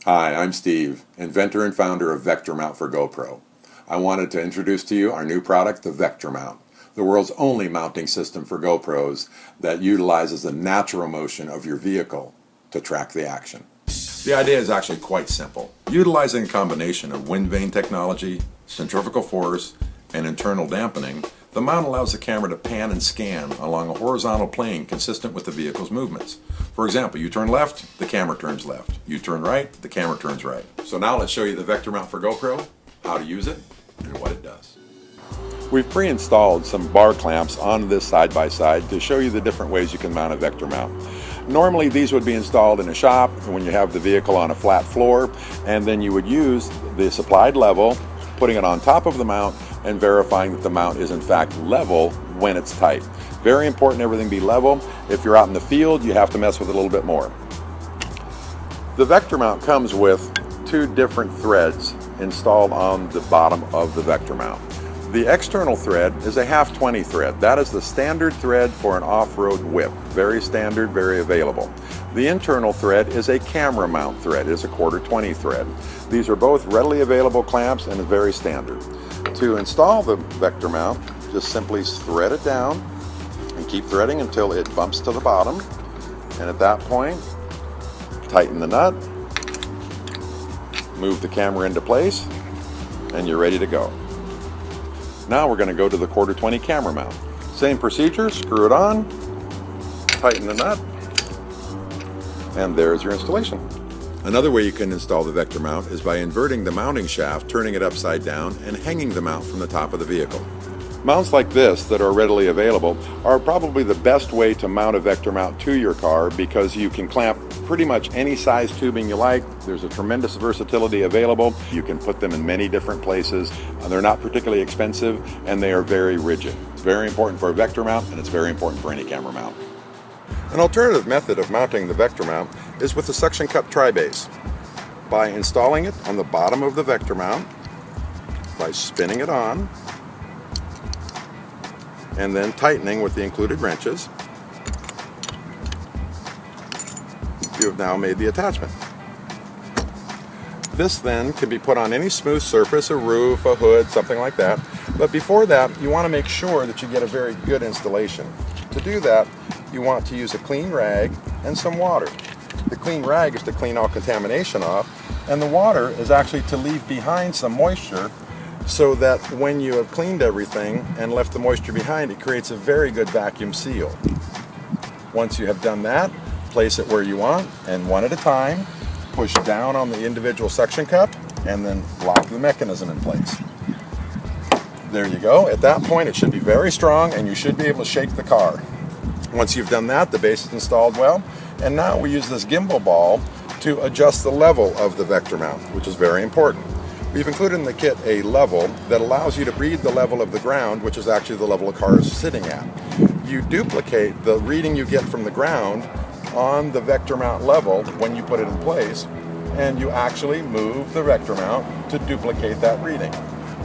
Hi, I'm Steve, inventor and founder of VectorMount for GoPro. I wanted to introduce to you our new product, the VectorMount, the world's only mounting system for GoPros that utilizes the natural motion of your vehicle to track the action. The idea is actually quite simple. Utilizing a combination of wind vane technology, centrifugal force, and internal dampening, the mount allows the camera to pan and scan along a horizontal plane consistent with the vehicle's movements. For example, you turn left, the camera turns left. You turn right, the camera turns right. So now let's show you the VectorMount for GoPro, how to use it, and what it does. We've pre-installed some bar clamps on this side-by-side to show you the different ways you can mount a VectorMount. Normally these would be installed in a shop when you have the vehicle on a flat floor, and then you would use the supplied level, putting it on top of the mount, and verifying that the mount is in fact level when it's tight. Very important everything be level. If you're out in the field, you have to mess with it a little bit more. The VectorMount comes with two different threads installed on the bottom of the VectorMount. The external thread is a 1/2-20 thread. That is the standard thread for an off-road whip. Very standard, very available. The internal thread is a camera mount thread. It is a 1/4-20 thread. These are both readily available clamps and very standard. To install the VectorMount, just simply thread it down and keep threading until it bumps to the bottom. And at that point, tighten the nut, move the camera into place, and you're ready to go. Now we're going to go to the 1/4-20 camera mount. Same procedure, screw it on, tighten the nut, and there's your installation. Another way you can install the VectorMount is by inverting the mounting shaft, turning it upside down, and hanging the mount from the top of the vehicle. Mounts like this that are readily available are probably the best way to mount a VectorMount to your car because you can clamp pretty much any size tubing you like. There's a tremendous versatility available. You can put them in many different places. They're not particularly expensive and they are very rigid. It's very important for a VectorMount and it's very important for any camera mount. An alternative method of mounting the VectorMount is with the suction cup tri-base. By installing it on the bottom of the VectorMount, by spinning it on, and then tightening with the included wrenches, you have now made the attachment. This then can be put on any smooth surface, a roof, a hood, something like that. But before that, you want to make sure that you get a very good installation. To do that, you want to use a clean rag and some water. The clean rag is to clean all contamination off, and the water is actually to leave behind some moisture so that when you have cleaned everything and left the moisture behind, it creates a very good vacuum seal. Once you have done that, place it where you want, and one at a time, push down on the individual suction cup, and then lock the mechanism in place. There you go. At that point, it should be very strong, and you should be able to shake the car. Once you've done that, the base is installed well, and now we use this gimbal ball to adjust the level of the VectorMount, which is very important. We've included in the kit a level that allows you to read the level of the ground, which is actually the level the car is sitting at. You duplicate the reading you get from the ground on the VectorMount level when you put it in place, and you actually move the VectorMount to duplicate that reading.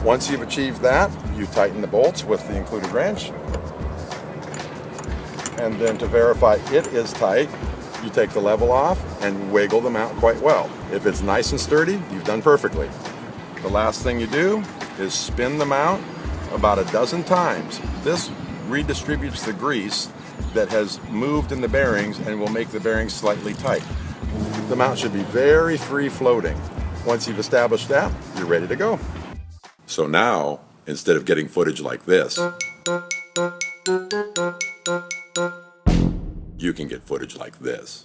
Once you've achieved that, you tighten the bolts with the included wrench, and then to verify it is tight, you take the level off and wiggle the mount quite well. If it's nice and sturdy, you've done perfectly. The last thing you do is spin the mount about a dozen times. This redistributes the grease that has moved in the bearings and will make the bearings slightly tight. The mount should be very free floating. Once you've established that, you're ready to go. So now, instead of getting footage like this, you can get footage like this.